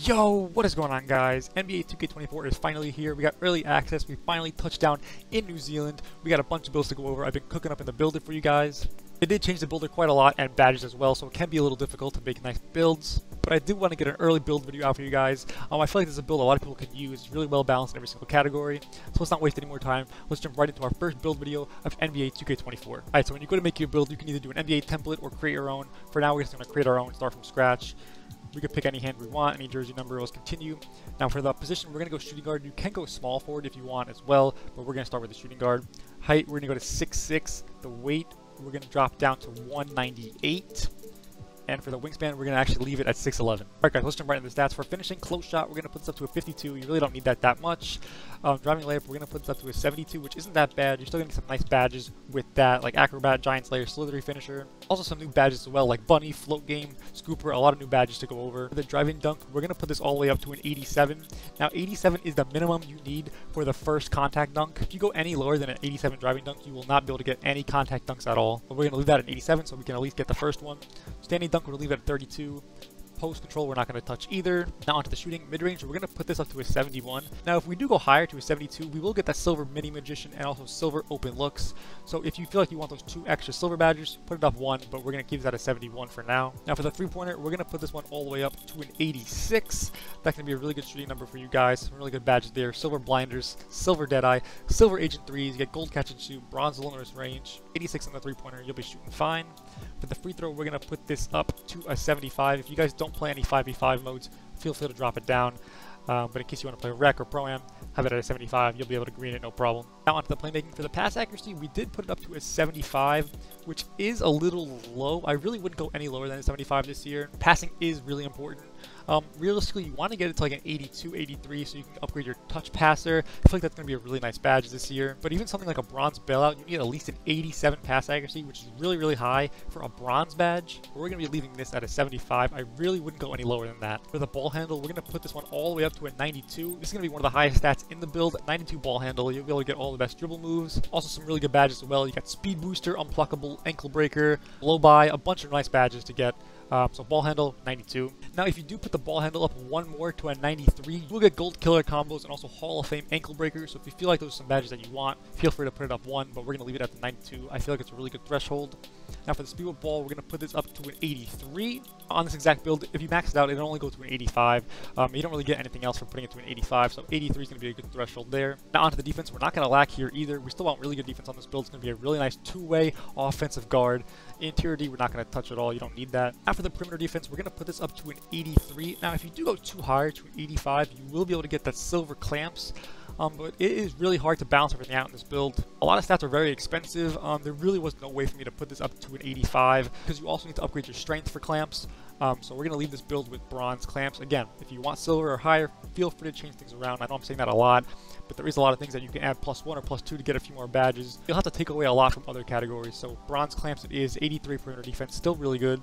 Yo, what is going on, guys? NBA 2K24 is finally here. We got early access. We finally touched down in New Zealand. We got a bunch of builds to go over. I've been cooking up in the builder for you guys. They did change the builder quite a lot and badges as well, so it can be a little difficult to make nice builds. But I do want to get an early build video out for you guys. I feel like this is a build a lot of people can use. It's really well balanced in every single category. So let's not waste any more time. Let's jump right into our first build video of NBA 2K24. Alright, so when you go to make your build, you can either do an NBA template or create your own. For now, we're just going to create our own, start from scratch. We can pick any hand we want, any jersey number. Let's continue. Now for the position, we're going to go shooting guard. You can go small forward if you want as well, but we're going to start with the shooting guard. Height, we're going to go to 6'6". The weight, we're going to drop down to 198. And for the wingspan, we're going to actually leave it at 6'11". Alright guys, let's jump right into the stats. For finishing, close shot, we're going to put this up to a 52. You really don't need that much. Driving layup, we're going to put this up to a 72, which isn't that bad. You're still going to get some nice badges with that, like Acrobat, Giant Slayer, Slithery Finisher. Also some new badges as well, like Bunny, Float Game, Scooper, a lot of new badges to go over. For the driving dunk, we're going to put this all the way up to an 87. Now 87 is the minimum you need for the first contact dunk. If you go any lower than an 87 driving dunk, you will not be able to get any contact dunks at all. But we're going to leave that at 87 so we can at least get the first one. Standing dunk, we're going to leave it at 32. Post control, we're not going to touch either. Now onto the shooting. Mid-range, we're going to put this up to a 71. Now if we do go higher to a 72, we will get that silver mini magician and also silver open looks. So if you feel like you want those 2 extra silver badges, put it up 1, but we're going to keep that at 71 for now. Now for the three-pointer, we're going to put this one all the way up to an 86. That's going to be a really good shooting number for you guys. Some really good badges there. Silver blinders, silver deadeye, silver agent 3s, you get gold catch and shoot, bronze luminous range, 86 on the three-pointer, you'll be shooting fine. For the free throw, we're going to put this up to a 75. If you guys don't play any 5v5 modes, feel free to drop it down. But in case you want to play Rec or Pro-Am, have it at a 75. You'll be able to green it, no problem. Now onto the playmaking. For the pass accuracy, we did put it up to a 75, which is a little low. I really wouldn't go any lower than a 75 this year. Passing is really important. Realistically, you want to get it to like an 82, 83, so you can upgrade your touch passer. I feel like that's going to be a really nice badge this year. But even something like a bronze bailout, you need at least an 87 pass accuracy, which is really, really high for a bronze badge. But we're going to be leaving this at a 75. I really wouldn't go any lower than that. For the ball handle, we're going to put this one all the way up to a 92. This is going to be one of the highest stats in the build. 92 ball handle. You'll be able to get all the best dribble moves. Also some really good badges as well. You got speed booster, unpluckable, ankle breaker, blow by, a bunch of nice badges to get. So ball handle, 92. Now if you do put the ball handle up 1 more to a 93, you will get gold killer combos and also Hall of Fame ankle breakers. So if you feel like those are some badges that you want, feel free to put it up 1, but we're going to leave it at the 92. I feel like it's a really good threshold. Now for the speedboat ball, we're going to put this up to an 83. On this exact build, if you max it out, it'll only go to an 85. You don't really get anything else from putting it to an 85, so 83 is going to be a good threshold there. Now onto the defense, we're not going to lack here either. We still want really good defense on this build. It's going to be a really nice 2-way offensive guard. Interior D, we're not going to touch at all. You don't need that. Now for the perimeter defense, we're going to put this up to an 83. Now if you do go too high to an 85, you will be able to get that silver clamps. But it is really hard to balance everything out in this build. A lot of stats are very expensive. There really was no way for me to put this up to an 85 because you also need to upgrade your strength for clamps. So we're going to leave this build with bronze clamps. Again, if you want silver or higher, feel free to change things around. I know I'm saying that a lot, but there is a lot of things that you can add +1 or +2 to get a few more badges. You'll have to take away a lot from other categories. So bronze clamps it is, 83 perimeter defense, still really good.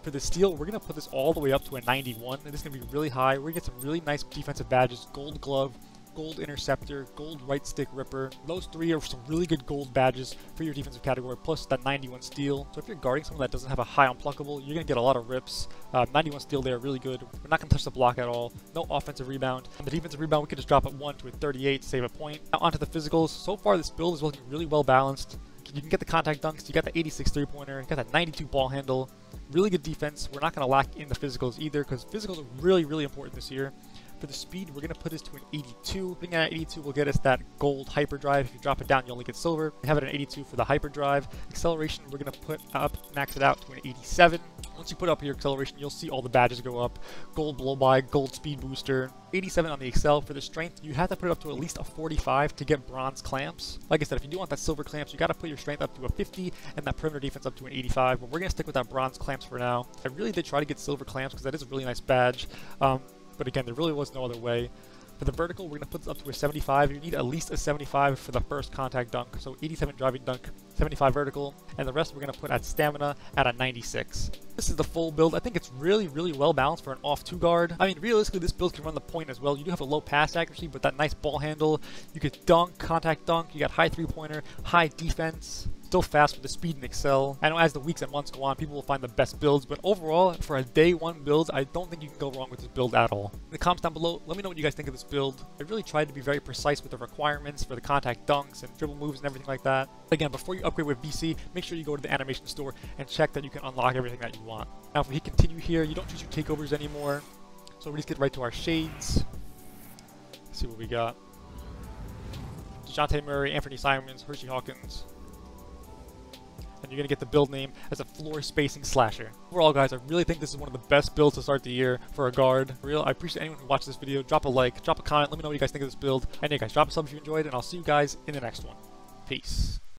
For the steal, we're going to put this all the way up to a 91. And this is going to be really high. We're going to get some really nice defensive badges, gold glove, gold interceptor, gold right stick ripper. Those 3 are some really good gold badges for your defensive category, plus that 91 steal. So if you're guarding someone that doesn't have a high unpluckable, you're going to get a lot of rips. 91 steal there, really good. We're not going to touch the block at all. No offensive rebound. On the defensive rebound, we could just drop it 1 to a 38 to save a point. Now onto the physicals. So far this build is looking really well balanced. You can get the contact dunks, you got the 86 three-pointer, you got that 92 ball handle. Really good defense. We're not going to lack in the physicals either because physicals are really, really important this year. For the speed, we're going to put this to an 82. Being at 82 will get us that gold hyperdrive. If you drop it down, you only get silver. We have it at 82 for the hyperdrive. Acceleration, we're going to put up, max it out to an 87. Once you put up your acceleration, you'll see all the badges go up. Gold blow by, gold speed booster. 87 on the excel. For the strength, you have to put it up to at least a 45 to get bronze clamps. Like I said, if you do want that silver clamps, you got to put your strength up to a 50 and that perimeter defense up to an 85. But we're going to stick with that bronze clamps for now. I really did try to get silver clamps because that is a really nice badge. But again, there really was no other way. For the vertical, we're going to put this up to a 75. You need at least a 75 for the first contact dunk. So 87 driving dunk, 75 vertical, and the rest we're going to put at stamina at a 96. This is the full build. I think it's really, really well balanced for an off-2 guard. I mean, realistically, this build can run the point as well. You do have a low pass accuracy, but that nice ball handle. You could dunk, contact dunk. You got high three-pointer, high defense. still fast with the speed and excel. I know as the weeks and months go on, people will find the best builds, but overall, for a day one build, I don't think you can go wrong with this build at all. In the comments down below, let me know what you guys think of this build. I really tried to be very precise with the requirements for the contact dunks and dribble moves and everything like that. Again, before you upgrade with VC, make sure you go to the animation store and check that you can unlock everything that you want. Now, if we hit continue here, you don't choose your takeovers anymore. So we just get right to our shades. Let's see what we got. DeJounte Murray, Anthony Simons, Hershey Hawkins. And you're going to get the build name as a floor spacing slasher. Overall, guys, I really think this is one of the best builds to start the year for a guard. For real, I appreciate anyone who watched this video. Drop a like, drop a comment, let me know what you guys think of this build. And yeah, guys, drop a sub if you enjoyed, and I'll see you guys in the next one. Peace.